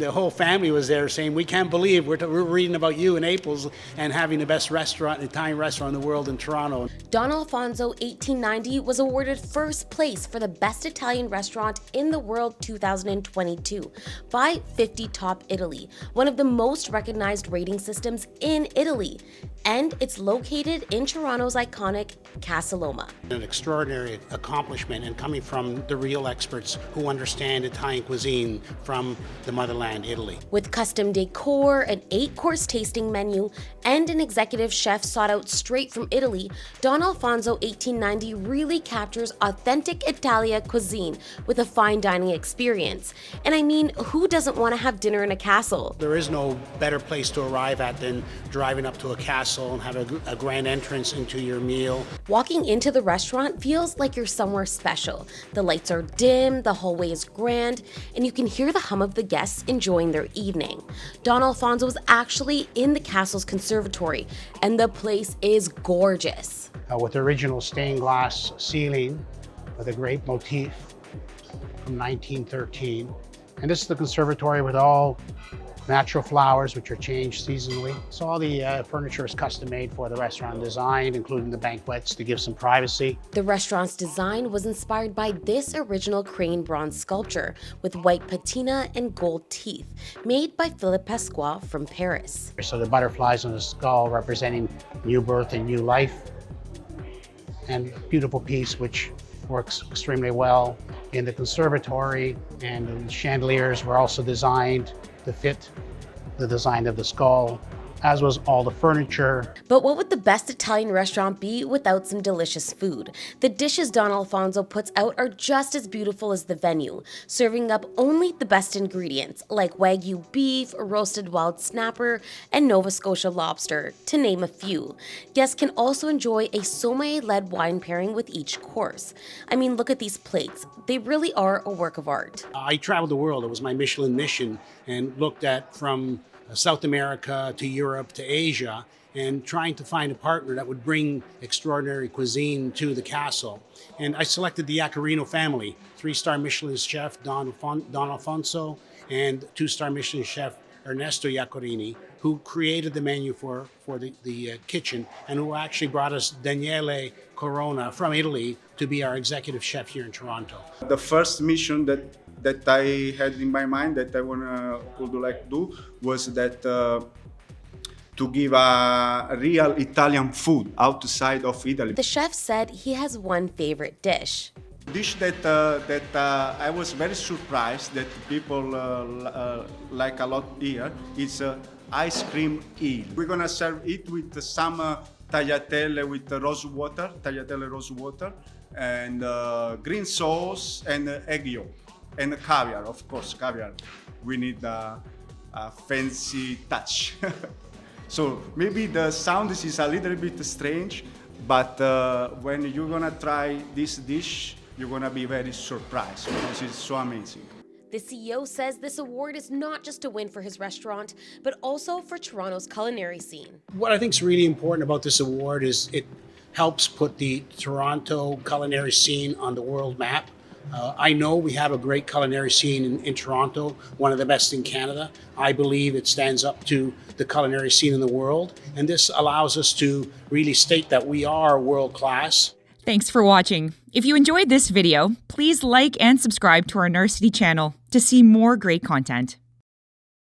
The whole family was there saying, we can't believe we're reading about you in Naples and having the best Italian restaurant in the world in Toronto. Don Alfonso 1890 was awarded first place for the best Italian restaurant in the world 2022 by 50 Top Italy, one of the most recognized rating systems in Italy. And it's located in Toronto's iconic Casa Loma. An extraordinary accomplishment, and coming from the real experts who understand Italian cuisine from the motherland, Italy. With custom decor, an 8-course tasting menu, and an executive chef sought out straight from Italy, Don Alfonso 1890 really captures authentic Italia cuisine with a fine dining experience. And I mean, who doesn't want to have dinner in a castle? There is no better place to arrive at than driving up to a castle and have a grand entrance into your meal. Walking into the restaurant feels like you're somewhere special. The lights are dim, the hallway is grand, and you can hear the hum of the guests enjoying their evening. Don Alfonso was actually in the castle's conservatory, and the place is gorgeous. With the original stained glass ceiling with a great motif from 1913. And this is the conservatory with all natural flowers, which are changed seasonally. So all the furniture is custom made for the restaurant, designed, including the banquettes, to give some privacy. The restaurant's design was inspired by this original crane bronze sculpture with white patina and gold teeth, made by Philippe Pasqua from Paris. So the butterflies on the skull representing new birth and new life. And a beautiful piece which works extremely well in the conservatory, and the chandeliers were also designed to fit the design of the skull, as was all the furniture. But what would the best Italian restaurant be without some delicious food? The dishes Don Alfonso puts out are just as beautiful as the venue, serving up only the best ingredients like Wagyu beef, roasted wild snapper, and Nova Scotia lobster, to name a few. Guests can also enjoy a sommelier-led wine pairing with each course. I mean, look at these plates. They really are a work of art. I traveled the world. It was my Michelin mission, and looked at from South America to Europe to Asia, and trying to find a partner that would bring extraordinary cuisine to the castle. And I selected the Iacarino family, 3-star Michelin chef Don Alfonso and 2-star Michelin chef Ernesto Iacorini, who created the menu for the kitchen, and who actually brought us Daniele Corona from Italy to be our executive chef here in Toronto. The first mission that I had in my mind that I would like to do was that to give a real Italian food outside of Italy. The chef said he has one favorite dish. Dish that I was very surprised that people like a lot here is ice cream eel. We're gonna serve it with some tagliatelle with rose water, and green sauce and egg yolk. And caviar, of course, caviar. We need a fancy touch. So maybe the sound is a little bit strange, but when you're gonna try this dish, you're gonna be very surprised because it's so amazing. The CEO says this award is not just a win for his restaurant, but also for Toronto's culinary scene. What I think is really important about this award is it helps put the Toronto culinary scene on the world map. I know we have a great culinary scene in Toronto, one of the best in Canada. I believe it stands up to the culinary scene in the world, and this allows us to really state that we are world class. Thanks for watching. If you enjoyed this video, please like and subscribe to our Narcity channel to see more great content.